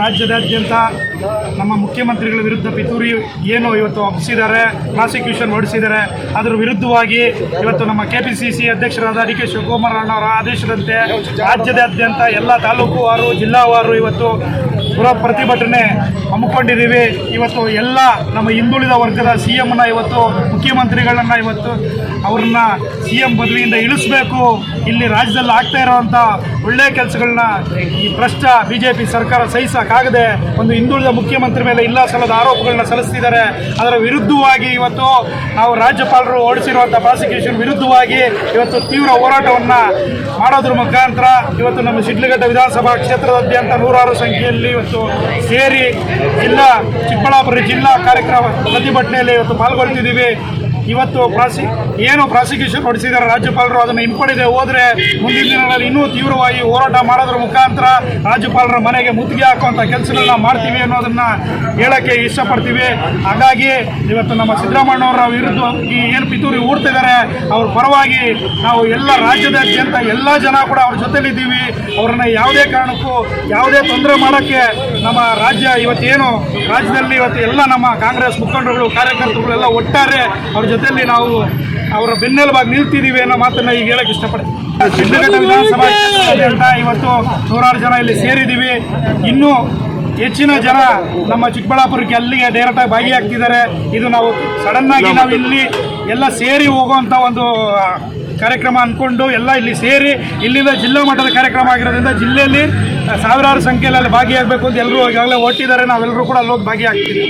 ರಾಜ್ಯದಾದ್ಯಂತ ನಮ್ಮ ಮುಖ್ಯಮಂತ್ರಿಗಳ ವಿರುದ್ಧ ಪಿತೂರಿ ಏನು ಇವತ್ತು ಒಪ್ಪಿಸಿದ್ದಾರೆ, ಪ್ರಾಸಿಕ್ಯೂಷನ್ ಹೊರಡಿಸಿದ್ದಾರೆ. ಅದರ ವಿರುದ್ಧವಾಗಿ ಇವತ್ತು ನಮ್ಮ KPCC ಅಧ್ಯಕ್ಷರಾದ DK ಶಿವಕುಮಾರ್ ಅವರ ಆದೇಶದಂತೆ ರಾಜ್ಯದಾದ್ಯಂತ ಎಲ್ಲ ತಾಲೂಕುವಾರು ಜಿಲ್ಲಾವಾರು ಇವತ್ತು ಪ್ರತಿಭಟನೆ ಹಮ್ಮಿಕೊಂಡಿದ್ದೀವಿ. ಇವತ್ತು ಎಲ್ಲ ನಮ್ಮ ಹಿಂದುಳಿದ ವರ್ಗದ CMನ ಇವತ್ತು ಮುಖ್ಯಮಂತ್ರಿಗಳನ್ನ ಇವತ್ತು ಅವ್ರನ್ನ CM ಪದವಿಯಿಂದ ಇಳಿಸಬೇಕು. ಇಲ್ಲಿ ರಾಜ್ಯದಲ್ಲಿ ಆಗ್ತಾ ಇರೋವಂಥ ಒಳ್ಳೆಯ ಕೆಲಸಗಳನ್ನ ಈ ಭ್ರಷ್ಟ BJP ಸರ್ಕಾರ ಸಹಿಸೋಕ್ಕಾಗದೆ ಒಂದು ಹಿಂದುಳಿದ ಮುಖ್ಯಮಂತ್ರಿ ಮೇಲೆ ಇಲ್ಲ ಸಲ್ಲದ ಆರೋಪಗಳನ್ನ ಸಲ್ಲಿಸ್ತಿದ್ದಾರೆ. ಅದರ ವಿರುದ್ಧವಾಗಿ ಇವತ್ತು ನಾವು ರಾಜ್ಯಪಾಲರು ಹೊರಡಿಸಿರುವಂಥ ಪ್ರಾಸಿಕ್ಯೂಷನ್ ವಿರುದ್ಧವಾಗಿ ಇವತ್ತು ತೀವ್ರ ಹೋರಾಟವನ್ನು ಮಾಡೋದ್ರ ಮುಖಾಂತರ ಇವತ್ತು ನಮ್ಮ ಶಿಡ್ಲಘಟ್ಟ ವಿಧಾನಸಭಾ ಕ್ಷೇತ್ರದಾದ್ಯಂತ ನೂರಾರು ಸಂಖ್ಯೆಯಲ್ಲಿ ಇವತ್ತು ಸೇರಿ ಚಿಕ್ಕಬಳ್ಳಾಪುರ ಜಿಲ್ಲಾ ಕಾರ್ಯಕ್ರಮ ಪ್ರತಿಭಟನೆಯಲ್ಲಿ ಇವತ್ತು ಪಾಲ್ಗೊಳ್ತಿದ್ದೀವಿ. ಇವತ್ತು ಪ್ರಾಸಿಕ್ಯೂಷನ್ ಹೊರಡಿಸಿದ್ದಾರೆ ರಾಜ್ಯಪಾಲರು, ಅದನ್ನು ಹಿಂಪಡೆದೇ ಹೋದರೆ ಮುಂದಿನ ದಿನಗಳಲ್ಲಿ ಇನ್ನೂ ತೀವ್ರವಾಗಿ ಹೋರಾಟ ಮಾಡೋದ್ರ ಮುಖಾಂತರ ರಾಜ್ಯಪಾಲರ ಮನೆಗೆ ಮುತ್ತಿಗೆ ಹಾಕುವಂಥ ಕೆಲಸಗಳನ್ನ ಮಾಡ್ತೀವಿ ಅನ್ನೋದನ್ನು ಹೇಳೋಕ್ಕೆ ಇಷ್ಟಪಡ್ತೀವಿ. ಹಾಗಾಗಿ ಇವತ್ತು ನಮ್ಮ ಸಿದ್ದರಾಮಯ್ಯನವರ ವಿರುದ್ಧ ಏನು ಪಿತೂರಿ ಹೂಡ್ತಿದ್ದಾರೆ ಅವ್ರ ಪರವಾಗಿ ನಾವು ಎಲ್ಲ ರಾಜ್ಯದಾದ್ಯಂತ ಎಲ್ಲ ಜನ ಕೂಡ ಅವ್ರ ಜೊತೆಲಿದ್ದೀವಿ. ಅವ್ರನ್ನ ಯಾವುದೇ ಕಾರಣಕ್ಕೂ ಯಾವುದೇ ತೊಂದರೆ ಮಾಡೋಕ್ಕೆ ನಮ್ಮ ರಾಜ್ಯ ಇವತ್ತೇನು ರಾಜ್ಯದಲ್ಲಿ ಇವತ್ತು ಎಲ್ಲ ನಮ್ಮ ಕಾಂಗ್ರೆಸ್ ಮುಖಂಡರುಗಳು ಕಾರ್ಯಕರ್ತರುಗಳೆಲ್ಲ ಒಟ್ಟಾರೆ ಅವ್ರ ಜೊತೆಯಲ್ಲಿ ನಾವು ಅವರ ಬೆನ್ನೆಲುಬಾಗಿ ನಿಲ್ತಿದ್ದೀವಿ ಅನ್ನೋ ಮಾತನ್ನು ಈಗ ಹೇಳಕ್ಕೆ ಇಷ್ಟಪಡ್ತೀವಿ. ಶಿಡ್ಲಘಟ್ಟ ವಿಧಾನಸಭಾ ಕ್ಷೇತ್ರದಾದ್ಯಂತ ಇವತ್ತು ನೂರಾರು ಜನ ಇಲ್ಲಿ ಸೇರಿದ್ದೀವಿ. ಇನ್ನೂ ಹೆಚ್ಚಿನ ಜನ ನಮ್ಮ ಚಿಕ್ಕಬಳ್ಳಾಪುರಕ್ಕೆ ಅಲ್ಲಿಗೆ ಡೈರೆಕ್ಟಾಗಿ ಭಾಗಿಯಾಗ್ತಿದ್ದಾರೆ. ಇದು ನಾವು ಸಡನ್ನಾಗಿ ನಾವು ಇಲ್ಲಿ ಎಲ್ಲ ಸೇರಿ ಹೋಗುವಂಥ ಒಂದು ಕಾರ್ಯಕ್ರಮ ಅಂದ್ಕೊಂಡು ಎಲ್ಲ ಇಲ್ಲಿ ಸೇರಿ ಇಲ್ಲಿಂದ ಜಿಲ್ಲಾ ಮಟ್ಟದ ಕಾರ್ಯಕ್ರಮ ಆಗಿರೋದ್ರಿಂದ ಜಿಲ್ಲೆಯಲ್ಲಿ ಸಾವಿರಾರು ಸಂಖ್ಯೆಯಲ್ಲಿ ಭಾಗಿಯಾಗಬೇಕು ಅಂತ ಎಲ್ಲರೂ ಈಗಾಗಲೇ ಹೊರಟಿದ್ದಾರೆ. ನಾವೆಲ್ಲರೂ ಕೂಡ ಅಲ್ಲೋಗಿ ಭಾಗಿಯಾಗ್ತೀವಿ.